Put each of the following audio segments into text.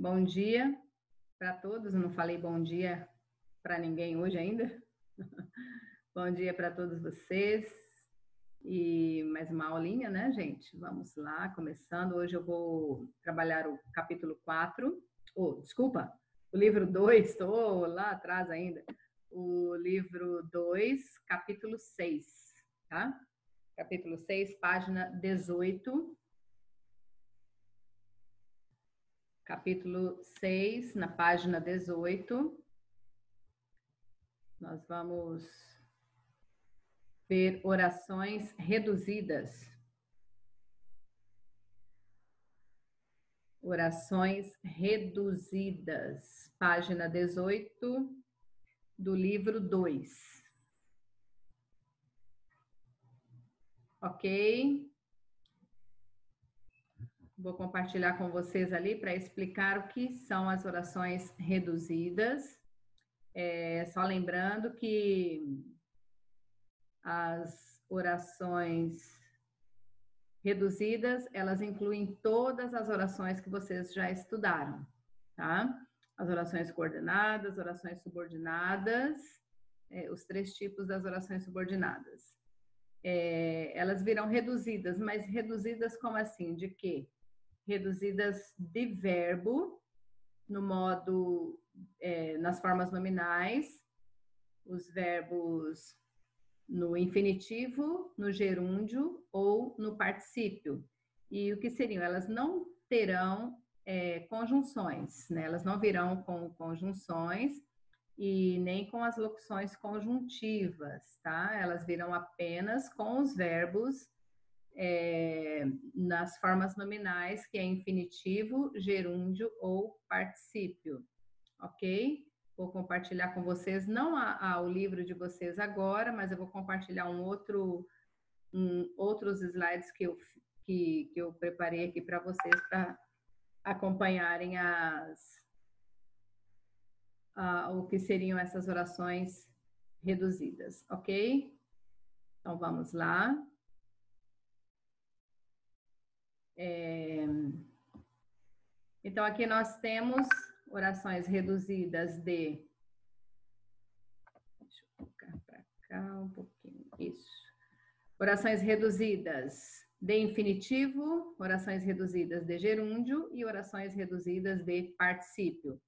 Bom dia para todos. Eu não falei bom dia para ninguém hoje ainda. Bom dia para todos vocês. E mais uma aulinha, né, gente? Vamos lá, começando. Hoje eu vou trabalhar o capítulo 4. Desculpa, o livro 2, estou lá atrás ainda. O livro 2, capítulo 6, tá? Capítulo 6, página 18. Capítulo 6, na página 18, nós vamos ver orações reduzidas. Orações reduzidas, página 18 do livro 2. Ok? Vou compartilhar com vocês ali para explicar o que são as orações reduzidas. Só lembrando que as orações reduzidas, elas incluem todas as orações que vocês já estudaram, tá? As orações coordenadas, orações subordinadas, os 3 tipos das orações subordinadas. Elas virão reduzidas, mas reduzidas como assim? De quê? Reduzidas de verbo, no modo, nas formas nominais, os verbos no infinitivo, no gerúndio ou no particípio. E o que seriam? Elas não terão conjunções, né? Elas não virão com conjunções e nem com as locuções conjuntivas, tá? Elas virão apenas com os verbos nas formas nominais, que é infinitivo, gerúndio ou particípio, ok? Vou compartilhar com vocês, não o livro de vocês agora, mas eu vou compartilhar outros slides que eu preparei aqui para vocês, para acompanharem o que seriam essas orações reduzidas, ok? Então, vamos lá. Então, aqui nós temos orações reduzidas de... Deixa eu colocar para cá um pouquinho. Isso. Orações reduzidas de infinitivo, orações reduzidas de gerúndio e orações reduzidas de particípio.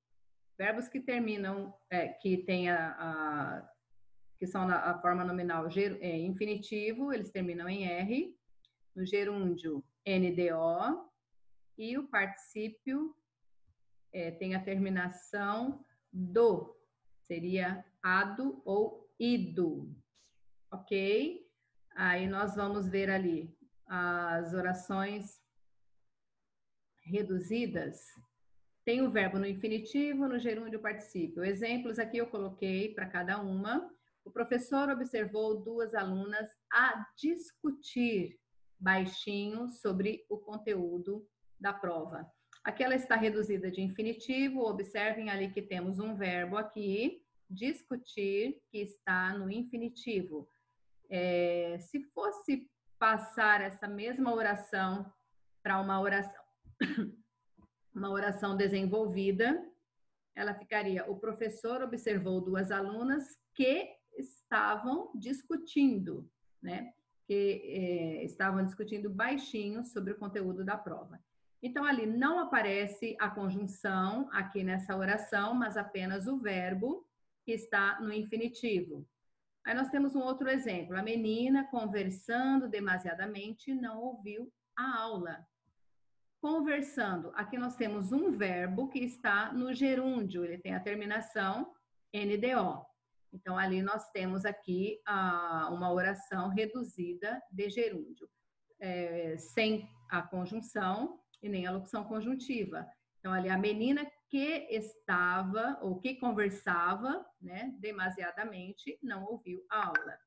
Verbos que terminam, que tem que são a forma nominal infinitivo, eles terminam em R. No gerúndio, NDO. E o particípio tem a terminação do, seria ado ou ido, ok? Aí nós vamos ver ali as orações reduzidas. Tem o verbo no infinitivo, no gerúndio e particípio. Exemplos aqui eu coloquei para cada uma. O professor observou 2 alunas a discutir baixinho sobre o conteúdo da prova. Aqui ela está reduzida de infinitivo. Observem ali que temos um verbo aqui, discutir, que está no infinitivo. Se fosse passar essa mesma oração para uma oração desenvolvida, ela ficaria: o professor observou 2 alunas que estavam discutindo, né? Que estavam discutindo baixinho sobre o conteúdo da prova. Então, ali não aparece a conjunção aqui nessa oração, mas apenas o verbo que está no infinitivo. Aí nós temos um outro exemplo. A menina, conversando demasiadamente, não ouviu a aula. Conversando, aqui nós temos um verbo que está no gerúndio, ele tem a terminação NDO. Então, ali nós temos aqui uma oração reduzida de gerúndio, sem a conjunção e nem a locução conjuntiva. Então, ali a menina que estava ou que conversava, né, demasiadamente, não ouviu a aula.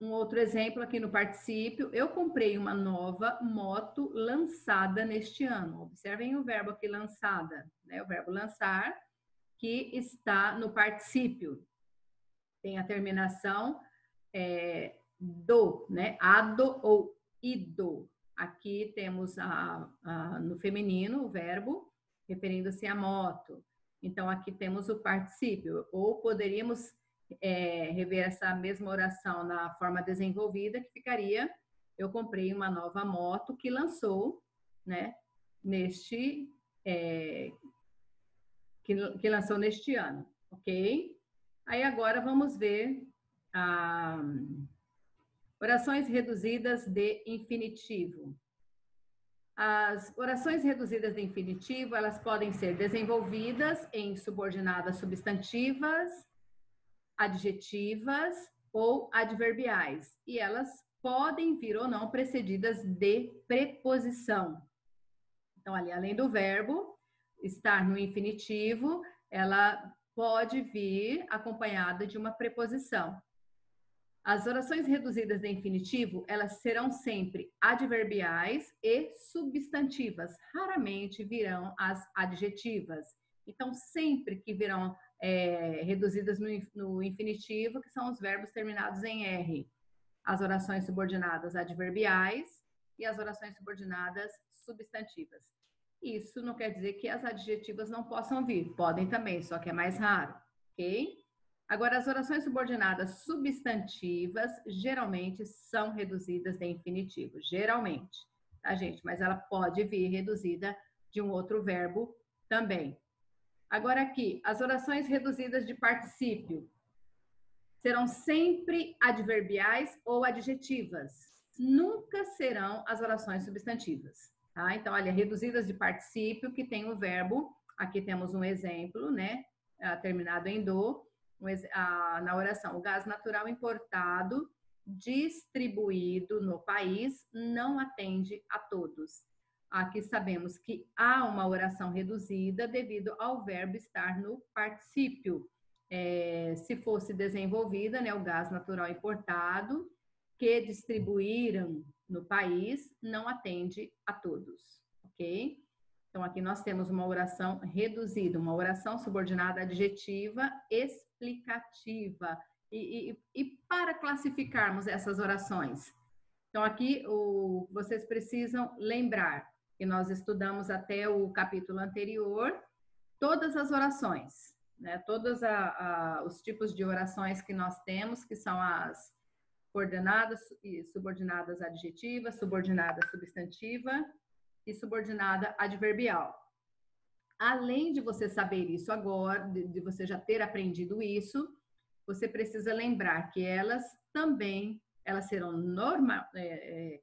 Um outro exemplo aqui no particípio: eu comprei uma nova moto lançada neste ano. Observem o verbo aqui, lançada, né? O verbo lançar, que está no particípio. Tem a terminação do, né? Ado ou ido. Aqui temos no feminino o verbo, referindo-se à moto. Então, aqui temos o particípio. Ou poderíamos rever essa mesma oração na forma desenvolvida, que ficaria: eu comprei uma nova moto que lançou, né, que lançou neste ano, ok? Aí agora vamos ver orações reduzidas de infinitivo. As orações reduzidas de infinitivo, elas podem ser desenvolvidas em subordinadas substantivas, adjetivas ou adverbiais. E elas podem vir ou não precedidas de preposição. Então, ali, além do verbo estar no infinitivo, ela pode vir acompanhada de uma preposição. As orações reduzidas de infinitivo, elas serão sempre adverbiais e substantivas. Raramente virão as adjetivas. Então, sempre que virão reduzidas no infinitivo, que são os verbos terminados em R. As orações subordinadas adverbiais e as orações subordinadas substantivas. Isso não quer dizer que as adjetivas não possam vir. Podem também, só que é mais raro, ok? Agora, as orações subordinadas substantivas geralmente são reduzidas de infinitivo. Geralmente, tá, gente? Mas ela pode vir reduzida de um outro verbo também. Agora aqui, as orações reduzidas de particípio serão sempre adverbiais ou adjetivas. Nunca serão as orações substantivas, tá? Então, olha, reduzidas de particípio, que tem o verbo, aqui temos um exemplo, né? Terminado em do, na oração: o gás natural importado distribuído no país não atende a todos. Aqui sabemos que há uma oração reduzida devido ao verbo estar no particípio. Se fosse desenvolvida, né, o gás natural importado que distribuíram no país não atende a todos, ok? Então, aqui nós temos uma oração reduzida, uma oração subordinada adjetiva explicativa. E para classificarmos essas orações, então aqui vocês precisam lembrar que nós estudamos até o capítulo anterior todas as orações, né? Todos os tipos de orações que nós temos, que são as coordenadas e subordinadas adjetiva, subordinada substantiva e subordinada adverbial. Além de você saber isso agora, de você já ter aprendido isso, você precisa lembrar que elas serão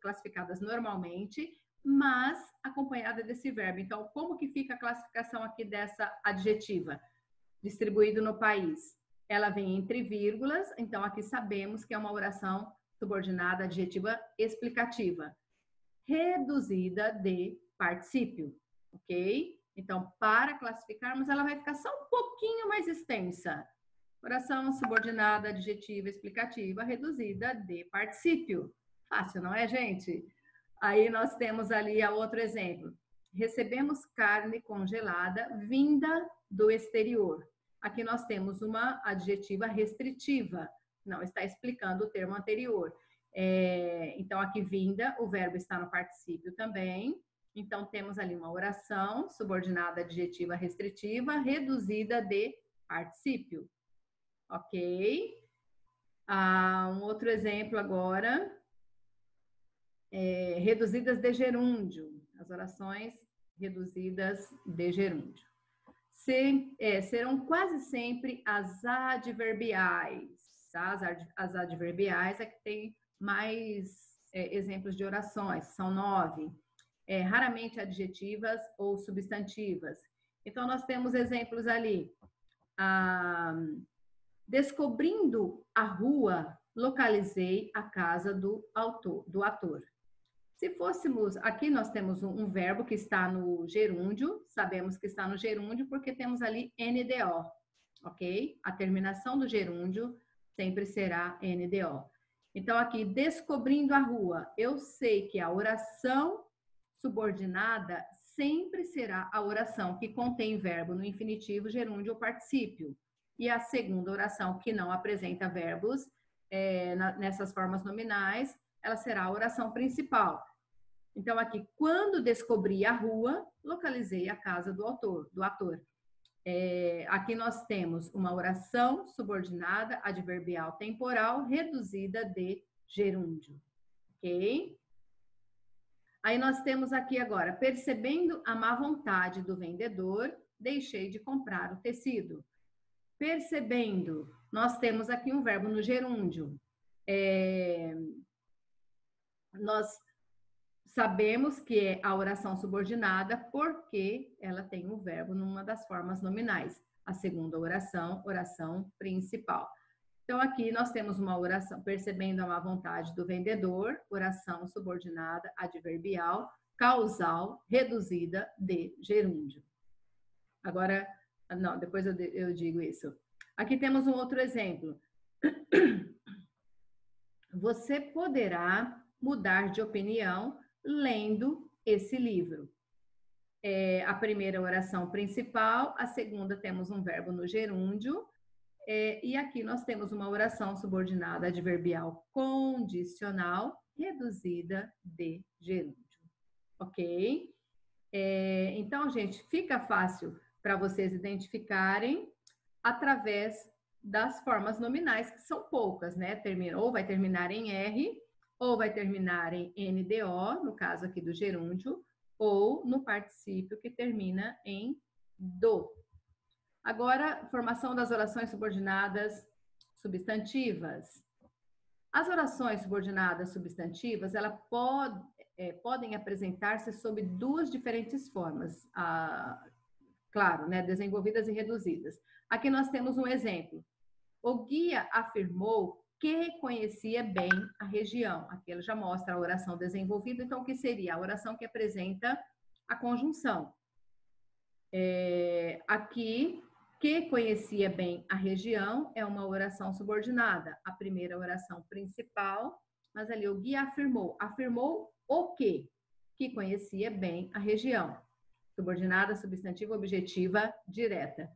classificadas normalmente, mas acompanhada desse verbo. Então, como que fica a classificação aqui dessa adjetiva? Distribuído no país. Ela vem entre vírgulas, então aqui sabemos que é uma oração subordinada adjetiva explicativa, reduzida de particípio, ok? Então, para classificarmos, ela vai ficar só um pouquinho mais extensa. Oração subordinada adjetiva explicativa, reduzida de particípio. Fácil, não é, gente? Aí nós temos ali outro exemplo. Recebemos carne congelada vinda do exterior. Aqui nós temos uma adjetiva restritiva, não está explicando o termo anterior. Então, aqui vinda, o verbo está no particípio também. Então, temos ali uma oração subordinada adjetiva restritiva, reduzida de particípio. Ok? Um outro exemplo agora. Reduzidas de gerúndio. As orações reduzidas de gerúndio. Serão quase sempre as adverbiais. Tá? As adverbiais é que tem mais exemplos de orações, são 9. Raramente adjetivas ou substantivas. Então, nós temos exemplos ali. Descobrindo a rua, localizei a casa do ator. Se fôssemos, aqui nós temos um verbo que está no gerúndio, sabemos que está no gerúndio porque temos ali NDO, ok? A terminação do gerúndio sempre será NDO. Então, aqui, descobrindo a rua, eu sei que a oração subordinada sempre será a oração que contém verbo no infinitivo, gerúndio ou particípio. E a segunda oração, que não apresenta verbos nessas formas nominais, ela será a oração principal. Então, aqui, quando descobri a rua, localizei a casa do ator. Aqui nós temos uma oração subordinada adverbial temporal reduzida de gerúndio, ok? Aí nós temos aqui agora, percebendo a má vontade do vendedor, deixei de comprar o tecido. Percebendo, nós temos aqui um verbo no gerúndio. Nós sabemos que é a oração subordinada porque ela tem o verbo numa das formas nominais. A segunda oração, oração principal. Então, aqui nós temos uma oração, percebendo a má vontade do vendedor, oração subordinada adverbial, causal, reduzida de gerúndio. Agora, não, depois eu digo isso. Aqui temos um outro exemplo. Você poderá mudar de opinião lendo esse livro. A primeira oração principal, a segunda temos um verbo no gerúndio, e aqui nós temos uma oração subordinada adverbial condicional reduzida de gerúndio, ok? Então, gente, fica fácil para vocês identificarem através das formas nominais, que são poucas, né? Ou vai terminar em R, ou vai terminar em NDO, no caso aqui do gerúndio, ou no particípio que termina em do. Agora, formação das orações subordinadas substantivas. As orações subordinadas substantivas, elas podem apresentar-se sob duas diferentes formas, claro, né, desenvolvidas e reduzidas. Aqui nós temos um exemplo. O guia afirmou que conhecia bem a região. Aqui ele já mostra a oração desenvolvida, então o que seria? A oração que apresenta a conjunção. Aqui, que conhecia bem a região é uma oração subordinada. A primeira oração principal, mas ali o guia afirmou. Afirmou o quê? Que conhecia bem a região. Subordinada, substantiva, objetiva, direta.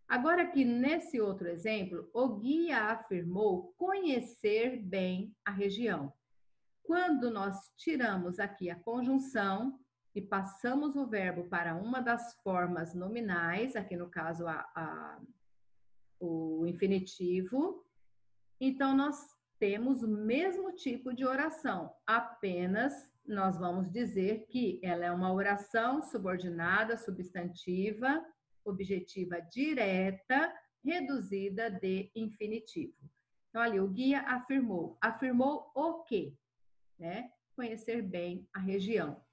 Agora aqui nesse outro exemplo, o guia afirmou conhecer bem a região. Quando nós tiramos aqui a conjunção e passamos o verbo para uma das formas nominais, aqui no caso o infinitivo, então nós temos o mesmo tipo de oração, apenas nós vamos dizer que ela é uma oração subordinada, substantiva, objetiva direta, reduzida de infinitivo. Então, ali, o guia afirmou. Afirmou o quê? Né? Conhecer bem a região.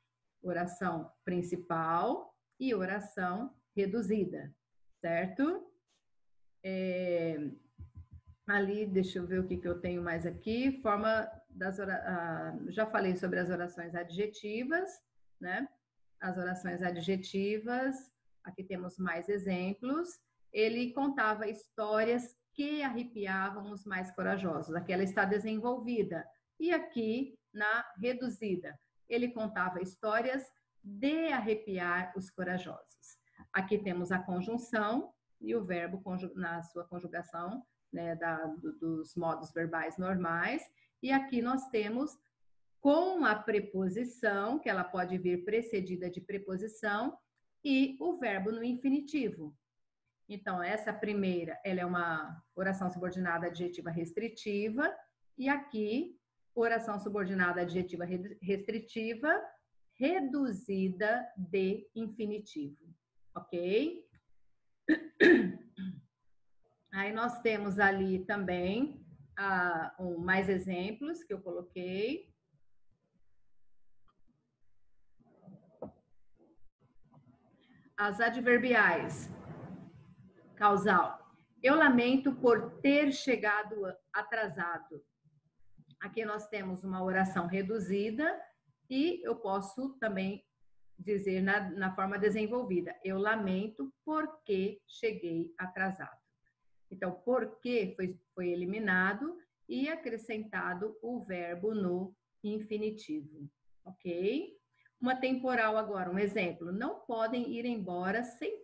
Oração principal e oração reduzida, certo? Ali, deixa eu ver o que eu tenho mais aqui. Forma das já falei sobre as orações adjetivas, né? As orações adjetivas, aqui temos mais exemplos. Ele contava histórias que arrepiavam os mais corajosos. Aqui ela está desenvolvida. E aqui, na reduzida, ele contava histórias de arrepiar os corajosos. Aqui temos a conjunção e o verbo na sua conjugação, né, dos modos verbais normais. E aqui nós temos com a preposição, que ela pode vir precedida de preposição, e o verbo no infinitivo. Então, essa primeira, ela é uma oração subordinada adjetiva restritiva, e aqui, oração subordinada adjetiva restritiva, reduzida de infinitivo, ok? Aí nós temos ali também mais exemplos que eu coloquei. As adverbiais. Causal. Eu lamento por ter chegado atrasado. Aqui nós temos uma oração reduzida e eu posso também dizer na forma desenvolvida. Eu lamento porque cheguei atrasado. Então, porque foi eliminado e acrescentado o verbo no infinitivo, ok? Uma temporal agora, um exemplo. Não podem ir embora sem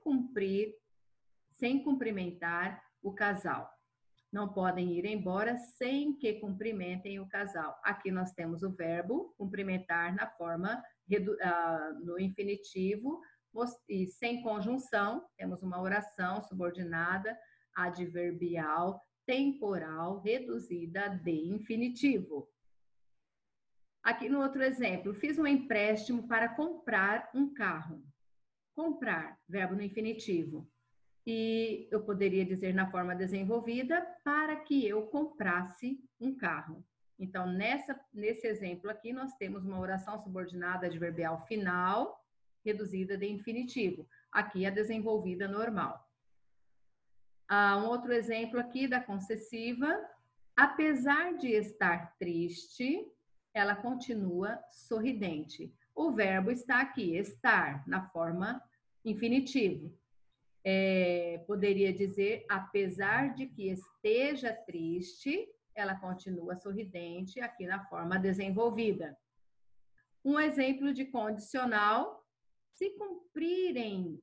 cumprimentar o casal. Não podem ir embora sem que cumprimentem o casal. Aqui nós temos o verbo cumprimentar na forma no infinitivo e sem conjunção, temos uma oração subordinada adverbial temporal reduzida de infinitivo. Aqui no outro exemplo, fiz um empréstimo para comprar um carro. Comprar, verbo no infinitivo. E eu poderia dizer na forma desenvolvida, para que eu comprasse um carro. Então, nesse exemplo aqui, nós temos uma oração subordinada adverbial final, reduzida de infinitivo. Aqui a desenvolvida normal. Um outro exemplo aqui da concessiva. Apesar de estar triste, ela continua sorridente. O verbo está aqui, estar, na forma infinitivo. Poderia dizer, apesar de que esteja triste, ela continua sorridente, aqui na forma desenvolvida. Um exemplo de condicional: se cumprirem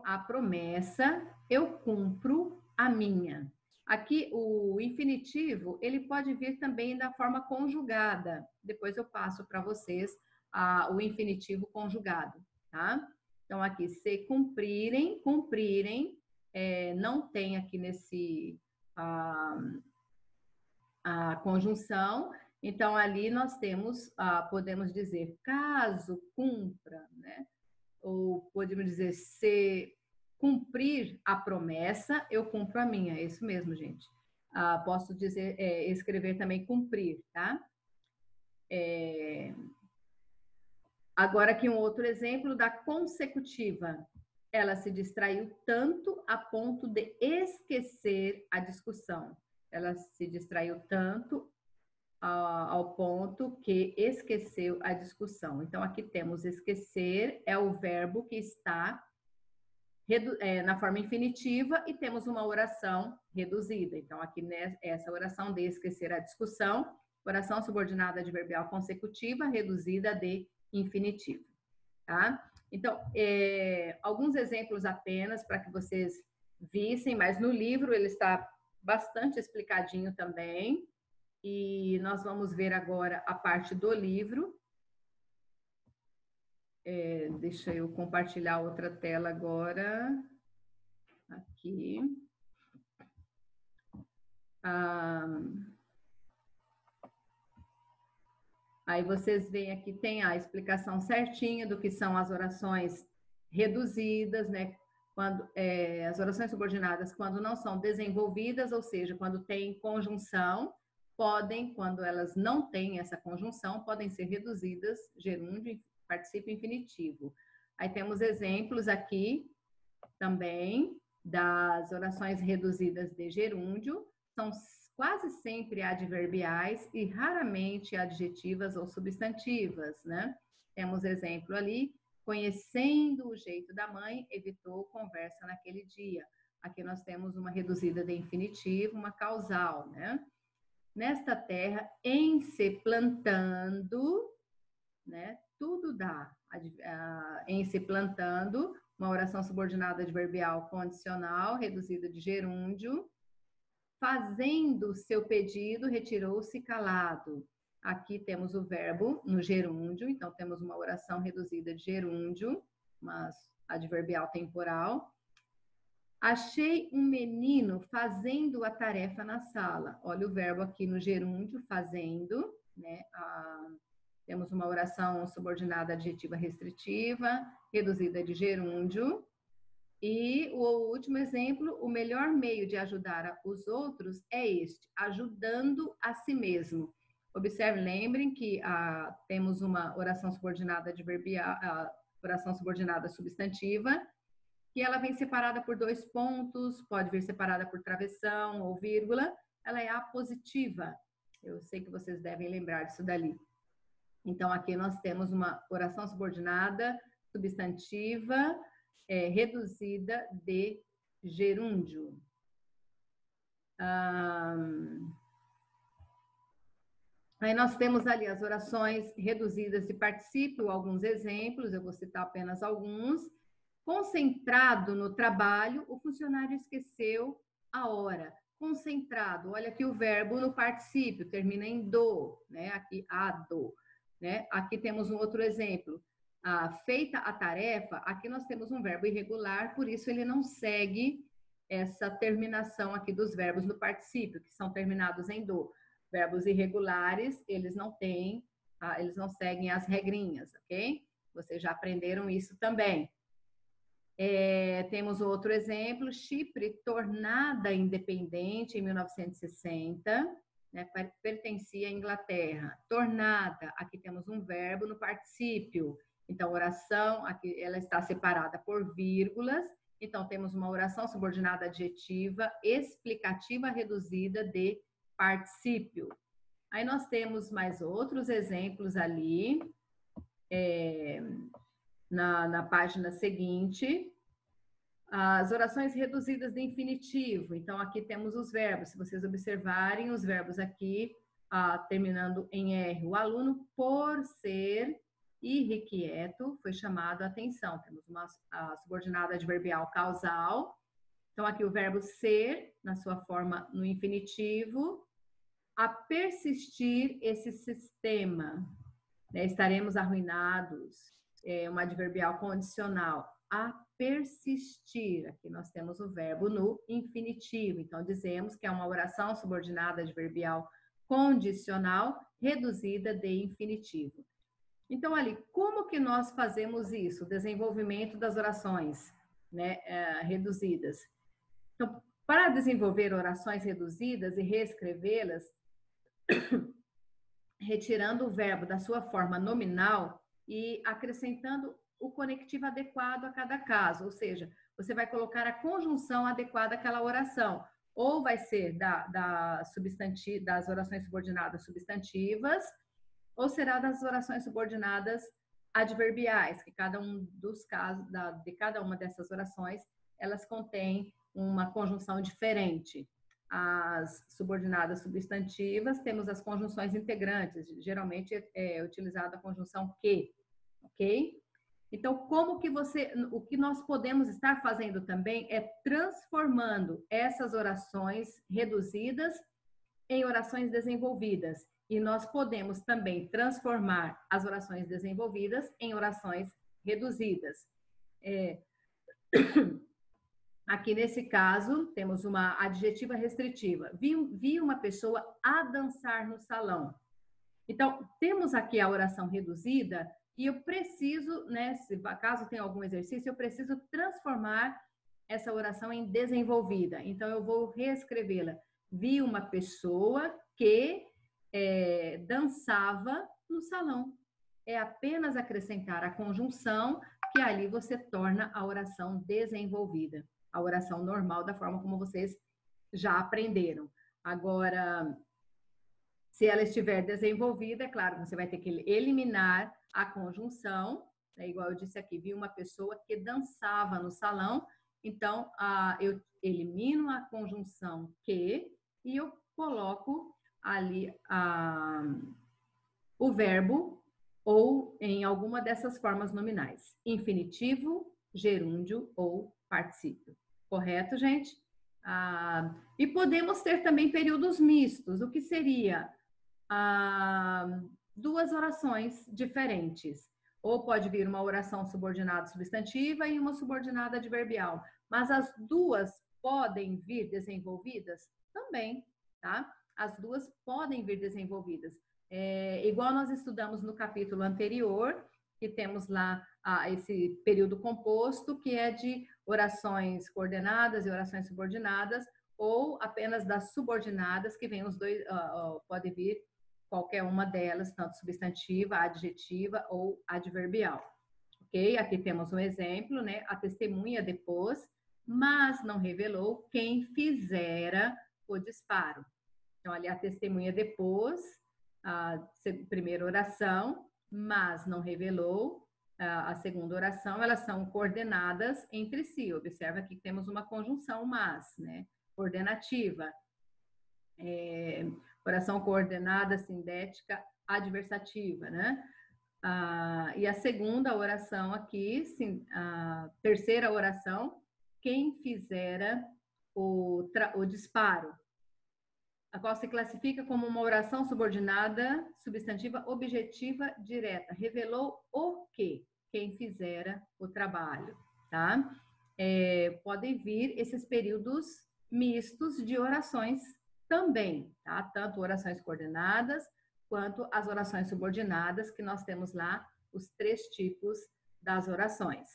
a promessa, eu cumpro a minha. Aqui, o infinitivo, ele pode vir também da forma conjugada. Depois eu passo para vocês o infinitivo conjugado, tá? Então, aqui, se cumprirem, não tem aqui nesse a conjunção. Então, ali nós temos, podemos dizer, caso cumpra, né? Ou podemos dizer, se cumprir a promessa, eu cumpro a minha. É isso mesmo, gente. Posso dizer, escrever também cumprir, tá? Agora aqui um outro exemplo da consecutiva. Ela se distraiu tanto a ponto de esquecer a discussão. Ela se distraiu tanto ao ponto que esqueceu a discussão. Então, aqui temos esquecer, é o verbo que está na forma infinitiva e temos uma oração reduzida. Então, aqui essa oração de esquecer a discussão, oração subordinada adverbial consecutiva reduzida de infinitivo, tá? Então, alguns exemplos apenas para que vocês vissem, mas no livro ele está bastante explicadinho também. E nós vamos ver agora a parte do livro. Deixa eu compartilhar outra tela agora. Aqui. Aí vocês veem aqui, tem a explicação certinha do que são as orações reduzidas, né? Quando, as orações subordinadas, quando não são desenvolvidas, ou seja, quando tem conjunção, podem, quando elas não têm essa conjunção, podem ser reduzidas, gerúndio, participo infinitivo. Aí temos exemplos aqui também das orações reduzidas de gerúndio, são quase sempre adverbiais e raramente adjetivas ou substantivas, né? Temos exemplo ali, conhecendo o jeito da mãe, evitou conversa naquele dia. Aqui nós temos uma reduzida de infinitivo, uma causal, né? Nesta terra, em se plantando, né? Tudo dá. Em se plantando, uma oração subordinada adverbial condicional, reduzida de gerúndio. Fazendo seu pedido, retirou-se calado. Aqui temos o verbo no gerúndio, então temos uma oração reduzida de gerúndio, mas adverbial temporal. Achei um menino fazendo a tarefa na sala. Olha o verbo aqui no gerúndio, fazendo, né? Temos uma oração subordinada adjetiva restritiva, reduzida de gerúndio. E o último exemplo, o melhor meio de ajudar os outros é este, ajudando a si mesmo. Observe, lembrem que temos uma oração subordinada adverbial, oração subordinada substantiva, que ela vem separada por 2 pontos, pode vir separada por travessão ou vírgula, ela é apositiva. Eu sei que vocês devem lembrar disso dali. Então, aqui nós temos uma oração subordinada substantiva, reduzida de gerúndio. Aí nós temos ali as orações reduzidas de particípio, alguns exemplos, eu vou citar apenas alguns. Concentrado no trabalho, o funcionário esqueceu a hora. Concentrado, olha aqui o verbo no particípio, termina em do, né? Aqui, do. né? Aqui temos um outro exemplo. Feita a tarefa, aqui nós temos um verbo irregular, por isso ele não segue essa terminação aqui dos verbos no particípio, que são terminados em do. Verbos irregulares, eles não têm, eles não seguem as regrinhas, ok? Vocês já aprenderam isso também. Temos outro exemplo, Chipre, tornada independente em 1960, né, pertencia à Inglaterra. Tornada, aqui temos um verbo no particípio. Então, oração, aqui ela está separada por vírgulas. Então, temos uma oração subordinada adjetiva, explicativa reduzida de particípio. Aí nós temos mais outros exemplos ali, na página seguinte. As orações reduzidas de infinitivo. Então, aqui temos os verbos. Se vocês observarem, os verbos aqui, terminando em R. O aluno, por ser irrequieto, foi chamado a atenção. Temos uma subordinada adverbial causal. Então, aqui o verbo ser, na sua forma no infinitivo. A persistir esse sistema, né? Estaremos arruinados. Um adverbial condicional. A persistir. Aqui nós temos o verbo no infinitivo. Então, dizemos que é uma oração subordinada adverbial condicional reduzida de infinitivo. Então, ali, como que nós fazemos isso? O desenvolvimento das orações, né, reduzidas. Então, para desenvolver orações reduzidas e reescrevê-las, retirando o verbo da sua forma nominal e acrescentando o conectivo adequado a cada caso, ou seja, você vai colocar a conjunção adequada àquela oração, ou vai ser das orações subordinadas substantivas, ou será das orações subordinadas adverbiais, que cada um dos casos, de cada uma dessas orações, elas contêm uma conjunção diferente. As subordinadas substantivas, temos as conjunções integrantes, geralmente é utilizada a conjunção que, ok? Então, o que nós podemos estar fazendo também é transformando essas orações reduzidas em orações desenvolvidas. E nós podemos também transformar as orações desenvolvidas em orações reduzidas. Aqui nesse caso, temos uma adjetiva restritiva. Vi uma pessoa a dançar no salão. Então, temos aqui a oração reduzida e eu preciso, né, caso tenha algum exercício, eu preciso transformar essa oração em desenvolvida. Então, eu vou reescrevê-la. Vi uma pessoa que dançava no salão. É apenas acrescentar a conjunção que ali você torna a oração desenvolvida. A oração normal, da forma como vocês já aprenderam. Agora, se ela estiver desenvolvida, é claro, você vai ter que eliminar a conjunção, né? Igual eu disse aqui, vi uma pessoa que dançava no salão, então eu elimino a conjunção que e eu coloco ali o verbo ou em alguma dessas formas nominais, infinitivo, gerúndio ou particípio. Correto, gente? E podemos ter também períodos mistos. O que seria? Duas orações diferentes. Ou pode vir uma oração subordinada substantiva e uma subordinada adverbial. Mas as duas podem vir desenvolvidas? Também, tá? As duas podem vir desenvolvidas. Igual nós estudamos no capítulo anterior, que temos lá esse período composto, que é de orações coordenadas e orações subordinadas, ou apenas das subordinadas, que vem os dois, pode vir qualquer uma delas, tanto substantiva, adjetiva ou adverbial. Ok? Aqui temos um exemplo, né? A testemunha depôs, mas não revelou quem fizera o disparo. Então, ali a testemunha depôs, a primeira oração, mas não revelou a segunda oração, elas são coordenadas entre si. Observa que temos uma conjunção mas, né? Coordenativa. Oração coordenada, sindética, adversativa, né? E a segunda oração aqui, a terceira oração, quem fizera o disparo. a qual se classifica como uma oração subordinada, substantiva, objetiva, direta. Revelou o que quem fizera o trabalho, tá? Podem vir esses períodos mistos de orações também, tá? Tanto orações coordenadas quanto as orações subordinadas, que nós temos lá os 3 tipos das orações.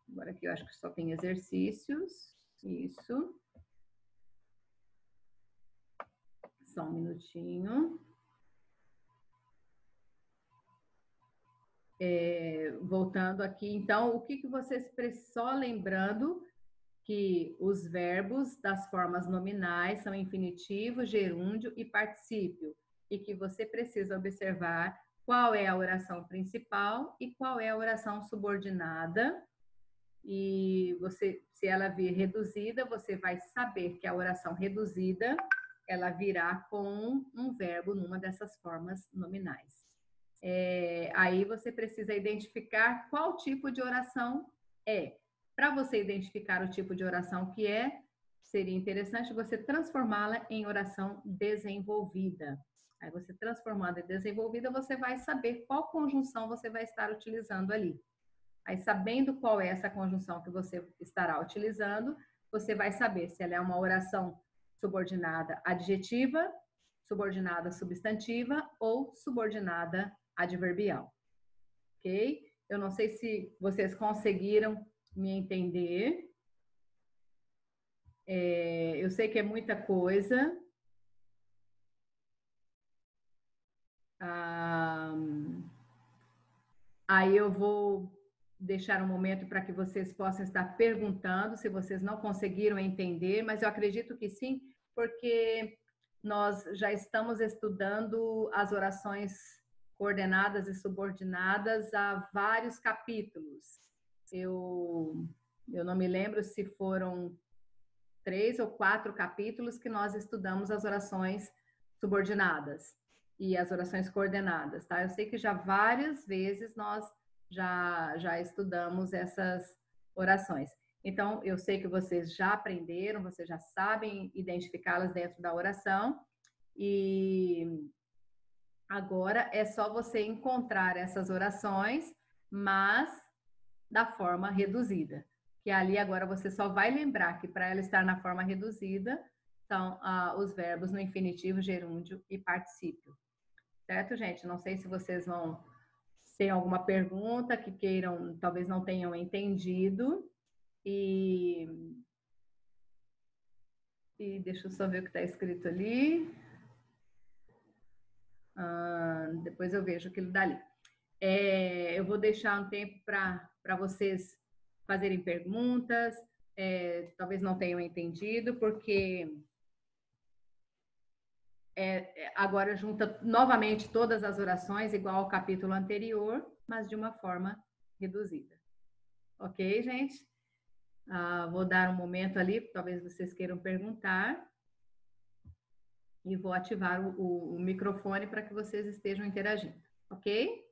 Agora aqui eu acho que só tem exercícios. Isso. Só um minutinho. Voltando aqui, então, o que vocês só lembrando que os verbos das formas nominais são infinitivo, gerúndio e particípio, e que você precisa observar qual é a oração principal e qual é a oração subordinada. E você, se ela vir reduzida, você vai saber que a oração reduzida ela virá com um verbo numa dessas formas nominais. Aí você precisa identificar qual tipo de oração é. Para você identificar o tipo de oração que é, seria interessante você transformá-la em oração desenvolvida. Aí você transformando em desenvolvida, você vai saber qual conjunção você vai estar utilizando ali. Aí, sabendo qual é essa conjunção que você estará utilizando, você vai saber se ela é uma oração subordinada adjetiva, subordinada substantiva ou subordinada adverbial. Ok? Eu não sei se vocês conseguiram me entender. Eu sei que é muita coisa. Aí eu vou deixar um momento para que vocês possam estar perguntando se vocês não conseguiram entender, mas eu acredito que sim, porque nós já estamos estudando as orações coordenadas e subordinadas há vários capítulos. Eu não me lembro se foram 3 ou 4 capítulos que nós estudamos as orações subordinadas e as orações coordenadas, tá? Eu sei que já várias vezes nós já estudamos essas orações. Então, eu sei que vocês já aprenderam, vocês já sabem identificá-las dentro da oração e agora é só você encontrar essas orações, mas da forma reduzida. Que ali agora você só vai lembrar que para ela estar na forma reduzida são os verbos no infinitivo, gerúndio e particípio. Certo, gente? Não sei se vocês vão ter alguma pergunta que queiram, talvez não tenham entendido. E deixa eu só ver o que está escrito ali. Depois eu vejo aquilo dali. Eu vou deixar um tempo para vocês fazerem perguntas, talvez não tenham entendido, porque agora junta novamente todas as orações, igual ao capítulo anterior, mas de uma forma reduzida. Ok, gente? Vou dar um momento ali, talvez vocês queiram perguntar. E vou ativar o microfone para que vocês estejam interagindo, ok?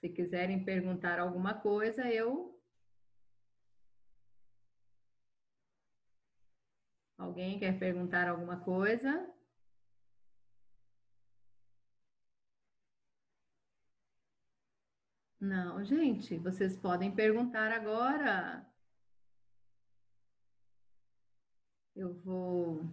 Se quiserem perguntar alguma coisa, Alguém quer perguntar alguma coisa? Não, gente, vocês podem perguntar agora. Eu vou